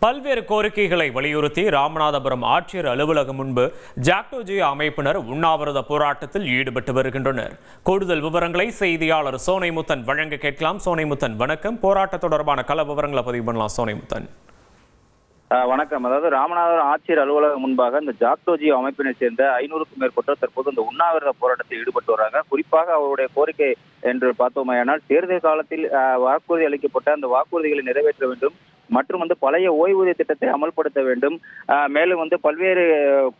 பல்வேறு கோரிக்கைகளை வலியுறுத்தி ராமநாதபுரம் ஆட்சியர் அலுவலகம் முன்பு ஜாக்டோஜியோ அமைப்பினர் உண்ணாவிரத போராட்டத்தில் ஈடுபட்டு வருகின்றனர். கூடுதல் விவரங்களை செய்தியாளர் சோனைமுத்தன் வழங்க கேட்கலாம். சோனைமுத்தன், வணக்கம். போராட்ட தொடர்பான கள விவரங்களை பதிவு பண்ணலாம். சோனைமுத்தன், வணக்கம். அதாவது ராமநாதபுரம் ஆட்சியர் அலுவலகம் முன்பாக இந்த ஜாக்டோஜியோ அமைப்பினை சேர்ந்த 500க்கும் மேற்பட்டோர் தற்போது இந்த உண்ணாவிரத போராட்டத்தில் ஈடுபட்டு வர்றாங்க. குறிப்பாக அவருடைய கோரிக்கை என்று பார்த்தோமேயானால், தேர்தல் காலத்தில் வாக்குறுதி அளிக்கப்பட்ட அந்த வாக்குறுதிகளை நிறைவேற்ற வேண்டும் மற்றும் பழைய ஓய்வூதிய திட்டத்தை அமல்படுத்த வேண்டும். மேலும் பல்வேறு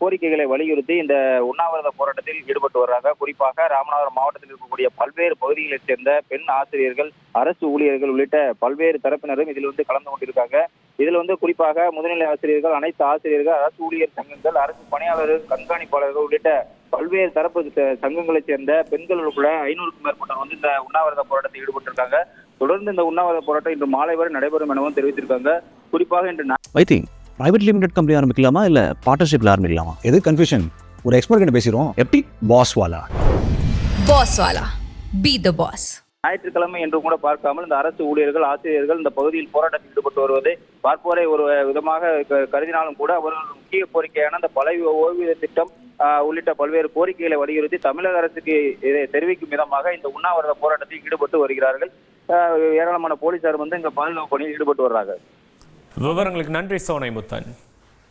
கோரிக்கைகளை வலியுறுத்தி இந்த உண்ணாவிரத போராட்டத்தில் ஈடுபட்டு வர்றாங்க. குறிப்பாக ராமநாதபுரம் மாவட்டத்தில் இருக்கக்கூடிய பல்வேறு பகுதிகளைச் சேர்ந்த பெண் ஆசிரியர்கள், அரசு ஊழியர்கள் உள்ளிட்ட பல்வேறு தரப்பினரும் இதில் கலந்து கொண்டிருக்காங்க. இதில் குறிப்பாக முதுநிலை ஆசிரியர்கள், அனைத்து ஆசிரியர்கள், அரசு ஊழியர் சங்கங்கள், அரசு பணியாளர்கள், கண்காணிப்பாளர்கள் உள்ளிட்ட பல்வேறு தரப்பு சங்கங்களைச் சேர்ந்த பெண்கள் உட்பட 500க்கும் மேற்பட்டவர் இந்த உண்ணாவிரத போராட்டத்தில் ஈடுபட்டிருக்காங்க. தொடர்ந்து இந்த உண்ணாவிரத போராட்டம் இன்று மாலை வரை நடைபெறும் எனவும் தெரிவித்திருக்காங்க. குறிப்பாக இன்று பிரைவேட் லிமிடெட் கம்பெனி ஆரம்பிக்கலாமா இல்ல பார்ட்னர்ஷிப்ல ஆரம்பிக்கலாமா? எது கன்ஃபியூஷன்? ஒரு எக்ஸ்பர்ட் கிட்ட பேசிரோம். எப்படி பாஸ் வாலா பி தி பாஸ். ஞாயிற்றுக்கிழமை என்று கூட பார்க்காமல் இந்த அரசு ஊழியர்கள், ஆசிரியர்கள் இந்த பகுதியில் போராட்டத்தில் ஈடுபட்டு வருவதை பார்ப்போரை ஒரு விதமாக கருதினாலும் கூட அவர்கள் முக்கிய கோரிக்கையான இந்த பழைய ஓய்வூதிய திட்டம் உள்ளிட்ட பல்வேறு கோரிக்கைகளை வலியுறுத்தி தமிழக அரசுக்கு இதை தெரிவிக்கும் விதமாக இந்த உண்ணாவிரத போராட்டத்தில் ஈடுபட்டு வருகிறார்கள். ஏராளமான போலீசார் இங்க பாதுகாப்பு பணியில் ஈடுபட்டு வர்றாங்க. விவரங்களுக்கு நன்றி சோனைமுத்தன்.